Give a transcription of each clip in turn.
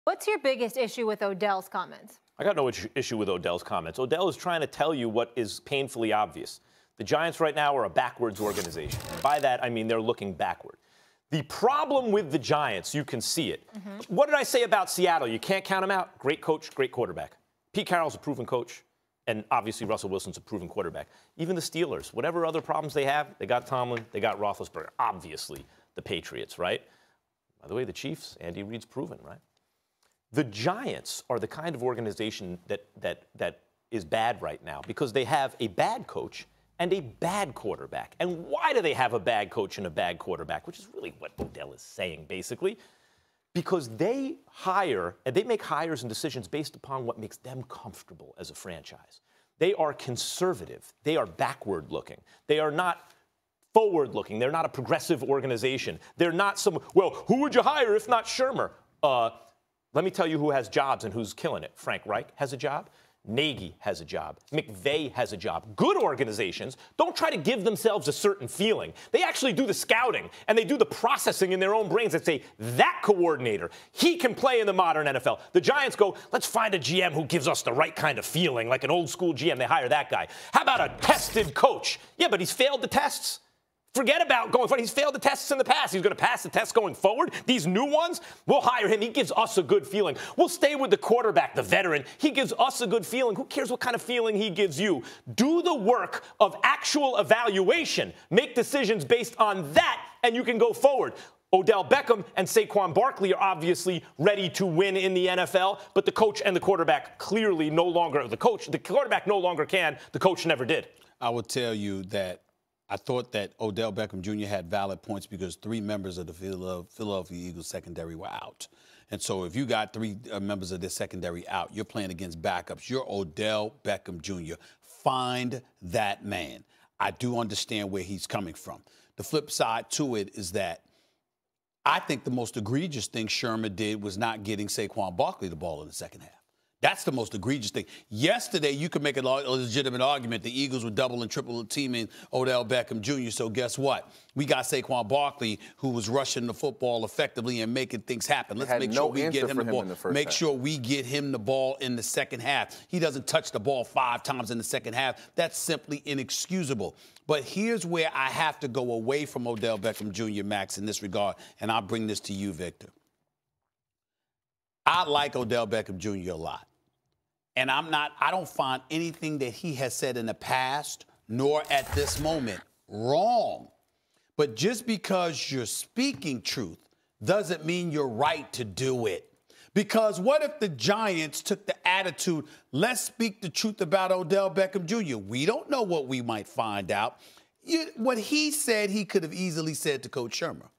What's your biggest issue with Odell's comments? I got no issue with Odell's comments. Odell is trying to tell you what is painfully obvious. The Giants right now are a backwards organization. And by that, I mean they're looking backward. The problem with the Giants, you can see it. What did I say about Seattle? You can't count them out. Great coach, great quarterback. Pete Carroll's a proven coach, and obviously Russell Wilson's a proven quarterback. Even the Steelers, whatever other problems they have, they got Tomlin, they got Roethlisberger. Obviously, the Patriots, right? By the way, the Chiefs, Andy Reid's proven, right? The Giants are the kind of organization that is bad right now because they have a bad coach and a bad quarterback. And why do they have a bad coach and a bad quarterback, which is really what Odell is saying, basically? Because they hire, and they make hires and decisions based upon what makes them comfortable as a franchise. They are conservative. They are backward-looking. They are not forward-looking. They're not a progressive organization. They're not some, well, who would you hire if not Shermer? Let me tell you who has jobs and who's killing it. Frank Reich has a job. Nagy has a job. McVay has a job. Good organizations don't try to give themselves a certain feeling. They actually do the scouting, and they do the processing in their own brains that say, that coordinator, he can play in the modern NFL. The Giants go, let's find a GM who gives us the right kind of feeling, like an old school GM. They hire that guy. How about a tested coach? Yeah, but he's failed the tests. Forget about going forward. He's failed the tests in the past. He's going to pass the tests going forward. These new ones, we'll hire him. He gives us a good feeling. We'll stay with the quarterback, the veteran. He gives us a good feeling. Who cares what kind of feeling he gives you? Do the work of actual evaluation. Make decisions based on that, and you can go forward. Odell Beckham and Saquon Barkley are obviously ready to win in the NFL, but the coach and the quarterback clearly no longer, the quarterback no longer can. The coach never did. I will tell you that I thought that Odell Beckham Jr. had valid points because 3 members of the Philadelphia Eagles secondary were out. And so if you got 3 members of the secondary out, you're playing against backups. You're Odell Beckham Jr. Find that man. I do understand where he's coming from. The flip side to it is that I think the most egregious thing Shermer did was not getting Saquon Barkley the ball in the second half. That's the most egregious thing. Yesterday, you could make a legitimate argument the Eagles were double and triple teaming Odell Beckham Jr. So guess what? We got Saquon Barkley, who was rushing the football effectively and making things happen. Let's make sure we get him the ball. Make sure we get him the ball in the second half. He doesn't touch the ball 5 times in the second half. That's simply inexcusable. But here's where I have to go away from Odell Beckham Jr., Max, in this regard, and I'll bring this to you, Victor. I like Odell Beckham Jr. a lot. And I don't find anything that he has said in the past, nor at this moment, wrong. But just because you're speaking truth doesn't mean you're right to do it. Because what if the Giants took the attitude, let's speak the truth about Odell Beckham Jr.? We don't know what we might find out. What he said, he could have easily said to Coach Shermer.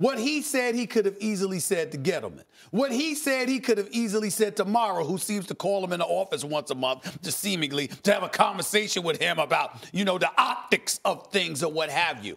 What he said, he could have easily said to Gettleman. What he said, he could have easily said to Morrow, who seems to call him in the office once a month, just seemingly to have a conversation with him about, you know, the optics of things or what have you.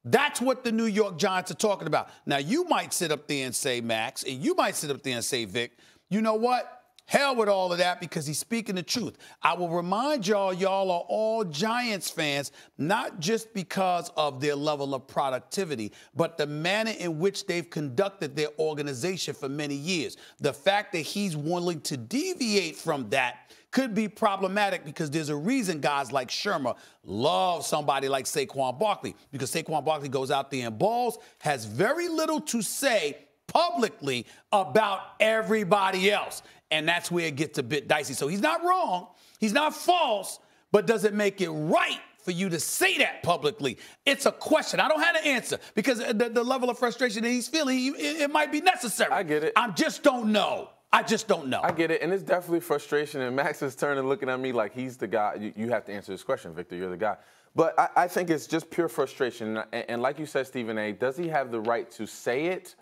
That's what the New York Giants are talking about. Now, you might sit up there and say, Max, and you might sit up there and say, Vic, you know what? Hell with all of that because he's speaking the truth. I will remind y'all are all Giants fans, not just because of their level of productivity, but the manner in which they've conducted their organization for many years. The fact that he's willing to deviate from that could be problematic because there's a reason guys like Shermer love somebody like Saquon Barkley, because Saquon Barkley goes out there and balls, has very little to say publicly about everybody else. And that's where it gets a bit dicey. So he's not wrong. He's not false. But does it make it right for you to say that publicly? It's a question. I don't have an answer because the level of frustration that he's feeling, it might be necessary. I get it. I just don't know. I just don't know. I get it. And it's definitely frustration. And Max is turning looking at me like he's the guy. You have to answer this question, Victor. You're the guy. But I think it's just pure frustration. And like you said, Stephen A., does he have the right to say it?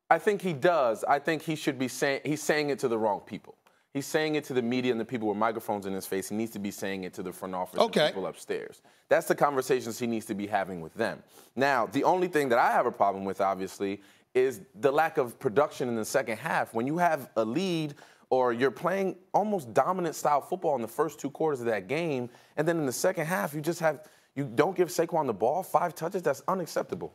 I think he does. I think he should be saying, he's saying it to the wrong people. He's saying it to the media and the people with microphones in his face. He needs to be saying it to the front office and people upstairs. That's the conversations he needs to be having with them. Now, the only thing that I have a problem with, obviously, is the lack of production in the second half. When you have a lead or you're playing almost dominant style football in the first 2 quarters of that game, and then in the second half, you don't give Saquon the ball, 5 touches, that's unacceptable.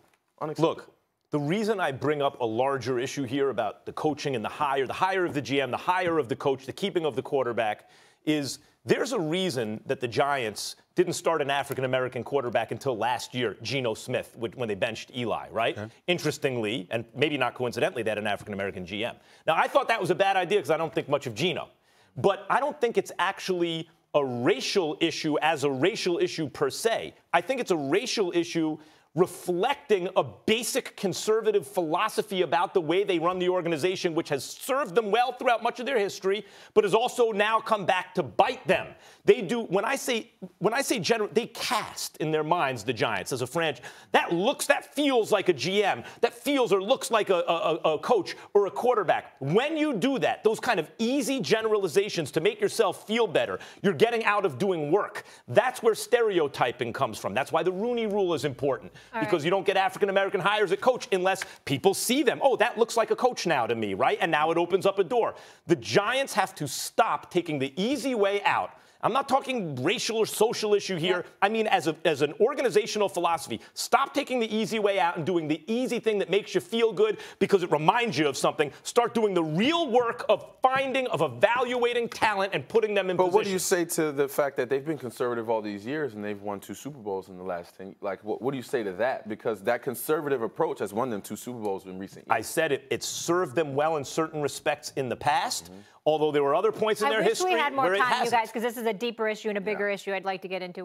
Look, The reason I bring up a larger issue here about the coaching and the hire of the GM, the hire of the coach, the keeping of the quarterback, is there's a reason that the Giants didn't start an African-American quarterback until last year, Geno Smith, when they benched Eli, right? Okay. Interestingly, and maybe not coincidentally, they had an African-American GM. Now, I thought that was a bad idea because I don't think much of Geno. But I don't think it's actually a racial issue as a racial issue per se. I think it's a racial issue reflecting a basic conservative philosophy about the way they run the organization, which has served them well throughout much of their history, but has also now come back to bite them. They do, when I say general, they cast in their minds the Giants as a franchise. That feels like a GM. That feels or looks like a coach or a quarterback. When you do that, those kind of easy generalizations to make yourself feel better, you're getting out of doing work. That's where stereotyping comes from. That's why the Rooney Rule is important. Because you don't get African-American hires at coach unless people see them. Oh, that looks like a coach now to me, right? And now it opens up a door. The Giants have to stop taking the easy way out. I'm not talking racial or social issue here. Yeah. I mean, as an organizational philosophy, stop taking the easy way out and doing the easy thing that makes you feel good because it reminds you of something. Start doing the real work of evaluating talent and putting them in position. But what do you say to the fact that they've been conservative all these years and they've won 2 Super Bowls in the last 10 years? Like, what do you say to that? Because that conservative approach has won them 2 Super Bowls in recent years. I said it served them well in certain respects in the past. Although there were other points in their history we had more where time, it hasn't. you guys, because this is a deeper issue and a bigger issue I'd like to get into.